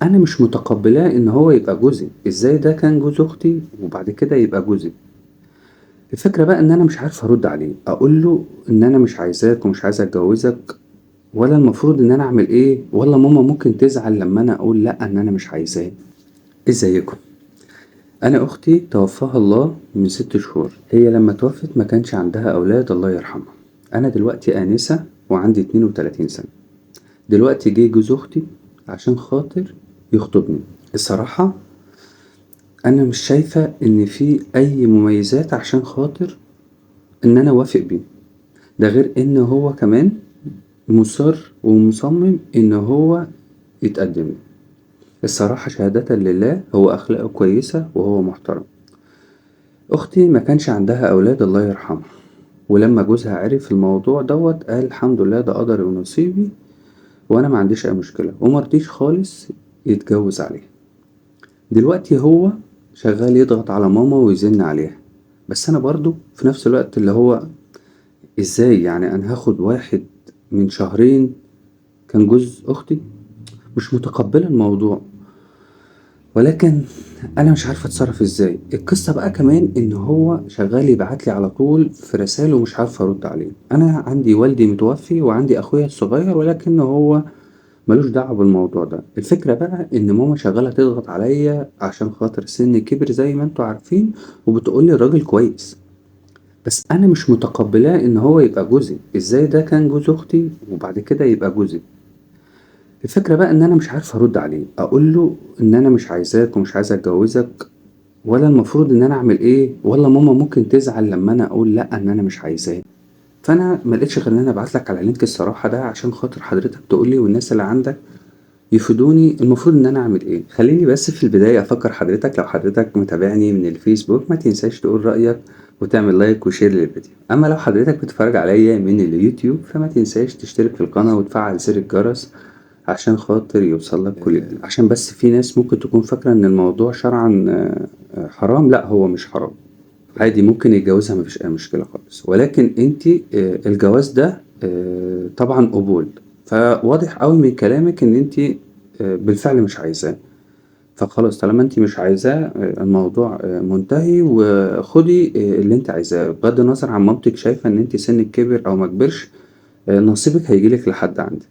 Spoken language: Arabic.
أنا مش متقبلاه إن هو يبقى جوزي، إزاي ده كان جوز أختي وبعد كده يبقى جوزي؟ الفكرة بقى إن أنا مش عارف أرد عليه، أقول له إن أنا مش عايزاك ومش عايز أتجوزك، ولا المفروض إن أنا أعمل إيه، ولا ماما ممكن تزعل لما أنا أقول لأ إن أنا مش عايزاه. ازيكم؟ أنا أختي توفاها الله من 6 شهور، هي لما توفت ما كانش عندها أولاد الله يرحمها. أنا دلوقتي آنسة وعندي 32 سنة. دلوقتي جه جوز أختي عشان خاطر يخطبني. الصراحة أنا مش شايفة إن في أي مميزات عشان خاطر إن أنا أوافق بيه، ده غير إن هو كمان مصر ومصمم إن هو يتقدم لي. الصراحة شهادة لله هو أخلاقه كويسة وهو محترم. أختي ما كانش عندها أولاد الله يرحمها، ولما جوزها عرف الموضوع دوت قال الحمد لله ده قدري ونصيبي، وأنا ما عنديش أي مشكلة، ومرضيش خالص يتجوز عليها. دلوقتي هو شغال يضغط على ماما ويزن عليها، بس أنا برضو في نفس الوقت اللي هو إزاي يعني أنا هاخد واحد من شهرين كان جوز أختي؟ مش متقبلة الموضوع، ولكن أنا مش عارفة أتصرف إزاي. القصة بقى كمان إن هو شغال يبعتلي على طول في رسايل ومش عارفة أرد عليه. أنا عندي والدي متوفي وعندي أخويا الصغير، ولكن هو ملوش دعوة بالموضوع ده. الفكرة بقى إن ماما شغالة تضغط عليا عشان خاطر سن كبر زي ما انتوا عارفين، وبتقولي الراجل كويس، بس أنا مش متقبلاه إن هو يبقى جوزي. إزاي ده كان جوز أختي وبعد كده يبقى جوزي؟ الفكرة بقى إن أنا مش عارف أرد عليه، أقول له إن أنا مش عايزاك ومش عايز أتجوزك، ولا المفروض إن أنا أعمل إيه، ولا ماما ممكن تزعل لما أنا أقول لأ إن أنا مش عايزاه. فأنا ملقتش غير إن أنا أبعتلك على لينك الصراحة ده عشان خاطر حضرتك تقولي والناس اللي عندك يفيدوني المفروض إن أنا أعمل إيه. خليني بس في البداية أفكر حضرتك، لو حضرتك متابعني من الفيسبوك ما تنساش تقول رأيك وتعمل لايك وشير للفيديو. أما لو حضرتك بتتفرج عليا من اليوتيوب فما تنساش تشترك في القناة وتفعل زر الجرس عشان خاطر يوصلك كل جديد. عشان بس في ناس ممكن تكون فاكرة إن الموضوع شرعا حرام. لأ، هو مش حرام، عادي ممكن يتجوزها مفيش أي مشكلة خالص، ولكن انتي الجواز ده طبعا قبول، فواضح قوي من كلامك ان انتي بالفعل مش عايزاه. فخلاص طالما انتي مش عايزاه الموضوع منتهي، وخدي اللي انت عايزاه بغض النظر عن مامتك شايفة ان انتي سنك كبر او مكبرش. نصيبك هيجيلك لحد عندك.